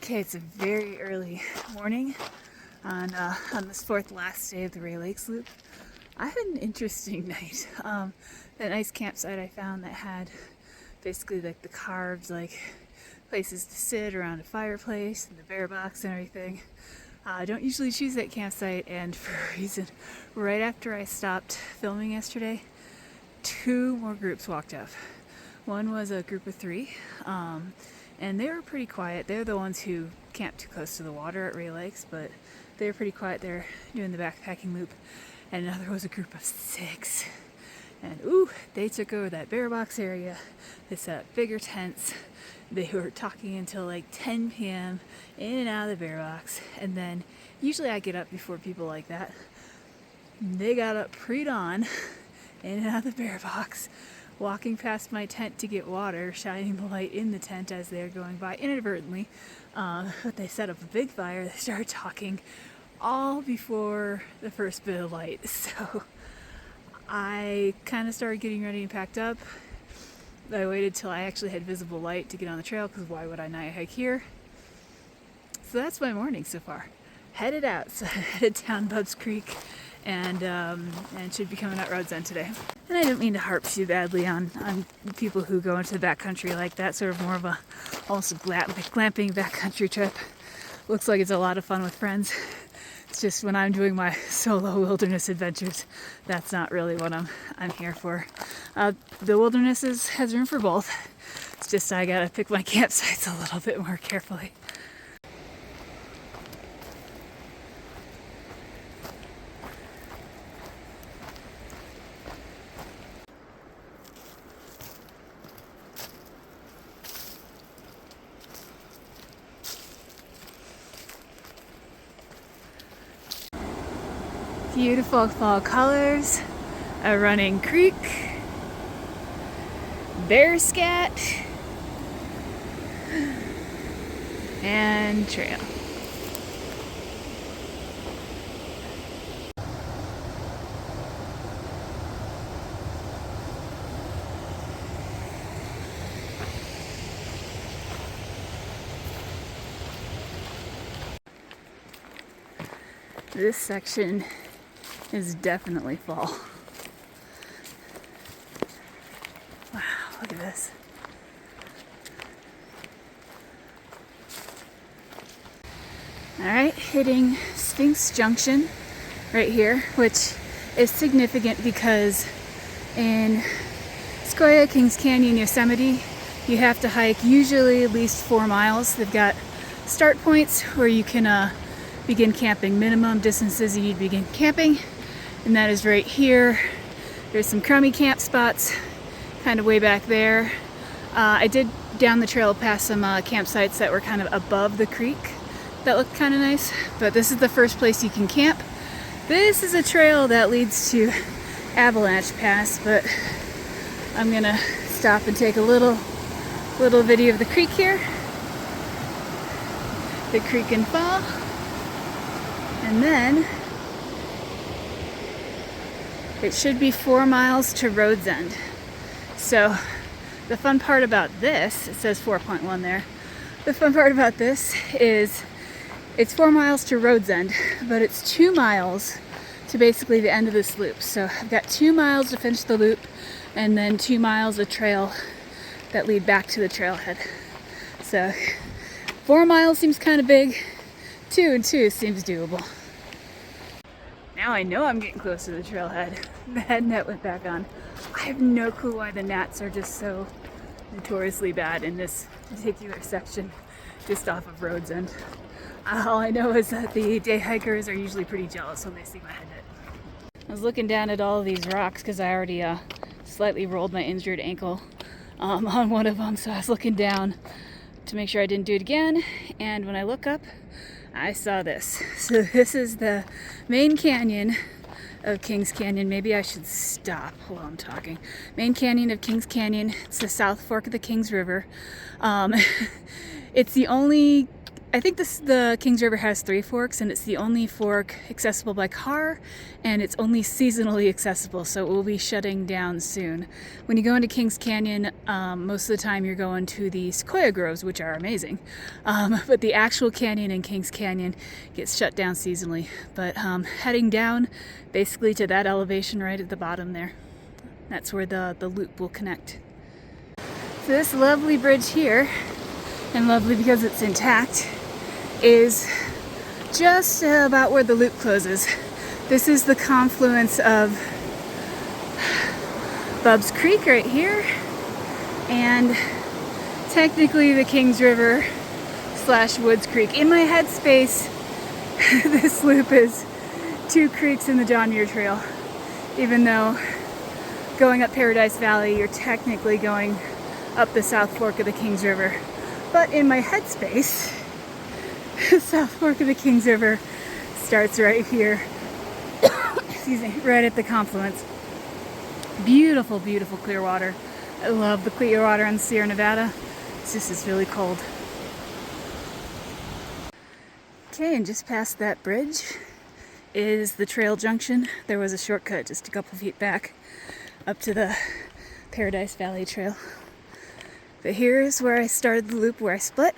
Okay, it's a very early morning on this fourth last day of the Rae Lakes Loop. I had an interesting night. That nice campsite I found that had basically like the carved like places to sit around a fireplace and the bear box and everything. I don't usually choose that campsite, and for a reason, right after I stopped filming yesterday, two more groups walked up. One was a group of three, and they were pretty quiet. They're the ones who camped too close to the water at Rae Lakes, but they were pretty quiet. They're doing the backpacking loop. And another was a group of six. And they took over that bear box area. They set up bigger tents. They were talking until like 10 p.m. in and out of the bear box. And then usually I get up before people like that. They got up pre-dawn in and out of the bear box, walking past my tent to get water, shining the light in the tent as they were going by inadvertently. But they set up a big fire. They started talking all before the first bit of light. So I kind of started getting ready and packed up. I waited till I actually had visible light to get on the trail, because why would I night hike here? So that's my morning so far. Headed out. So I headed down Bubbs Creek and should be coming out Road's End today. And I don't mean to harp too badly on people who go into the backcountry like that, sort of more of a almost a glamping backcountry trip. Looks like it's a lot of fun with friends. It's just when I'm doing my solo wilderness adventures, that's not really what I'm here for. The wilderness has room for both. It's just I gotta pick my campsites a little bit more carefully. Beautiful fall colors, a running creek, bear scat, and trail. This section is definitely fall. Wow, look at this. Alright, hitting Sphinx Junction right here, which is significant because in Sequoia, Kings Canyon, Yosemite, you have to hike usually at least 4 miles. They've got start points where you can begin camping, minimum distances you need to begin camping, and that is right here. There's some crummy camp spots kind of way back there. I did down the trail past some campsites that were kind of above the creek that looked kind of nice, but this is the first place you can camp. This is a trail that leads to Avalanche Pass, but I'm gonna stop and take a little video of the creek here. The creek and fall. And then it should be 4 miles to Road's End. So the fun part about this, it says 4.1 there. The fun part about this is it's 4 miles to Road's End, but it's 2 miles to basically the end of this loop. So I've got 2 miles to finish the loop, and then 2 miles of trail that lead back to the trailhead. So 4 miles seems kind of big. 2 and 2 seems doable. Now I know I'm getting close to the trailhead. The head net went back on. I have no clue why the gnats are just so notoriously bad in this particular section just off of Road's End. All I know is that the day hikers are usually pretty jealous when they see my head net. I was looking down at all of these rocks because I already slightly rolled my injured ankle on one of them, so I was looking down to make sure I didn't do it again, and when I look up, I saw this. So this is the main canyon of Kings Canyon. Maybe I should stop while I'm talking. Main canyon of Kings Canyon. It's the South Fork of the Kings River. It's the only I think the Kings River has 3 forks, and it's the only fork accessible by car, and it's only seasonally accessible, so it will be shutting down soon. When you go into Kings Canyon, most of the time you're going to the sequoia groves, which are amazing, but the actual canyon in Kings Canyon gets shut down seasonally. But heading down basically to that elevation right at the bottom there, that's where the loop will connect. So this lovely bridge here, and lovely because it's intact, is just about where the loop closes. This is the confluence of Bubbs Creek right here, and technically the Kings River / Woods Creek. In my headspace, this loop is 2 creeks in the John Muir Trail, even though going up Paradise Valley, you're technically going up the South Fork of the Kings River. But in my headspace, the South Fork of the Kings River starts right here, excuse me, right at the confluence. Beautiful, beautiful clear water. I love the clear water in Sierra Nevada. It's just really cold. Okay, and just past that bridge is the trail junction. There was a shortcut just a couple feet back up to the Paradise Valley Trail. But here's where I started the loop, where I split.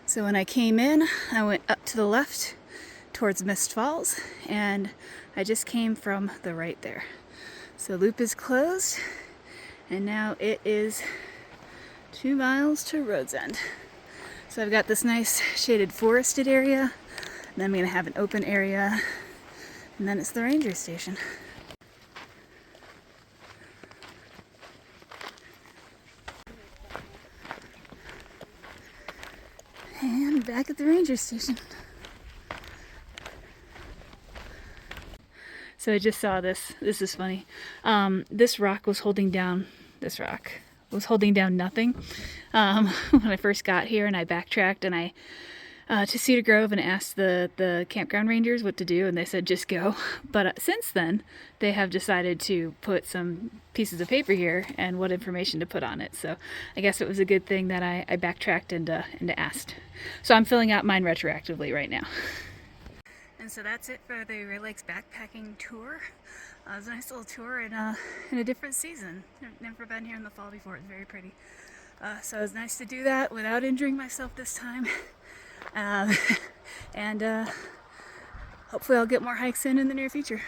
So when I came in, I went up to the left towards Mist Falls, and I just came from the right there. So loop is closed, and now it is 2 miles to Road's End. So I've got this nice shaded forested area, and then I'm gonna have an open area, and then it's the ranger station. And back at the ranger station. So I just saw this. This is funny. This rock was holding down nothing when I first got here, and I backtracked and I to Cedar Grove and asked the campground rangers what to do, and they said just go. But since then, they have decided to put some pieces of paper here and what information to put on it. So I guess it was a good thing that I backtracked and asked. So I'm filling out mine retroactively right now. And so that's it for the Rae Lakes backpacking tour. It was a nice little tour in a different season. Never been here in the fall before. It's very pretty. So it was nice to do that without injuring myself this time. And hopefully I'll get more hikes in the near future.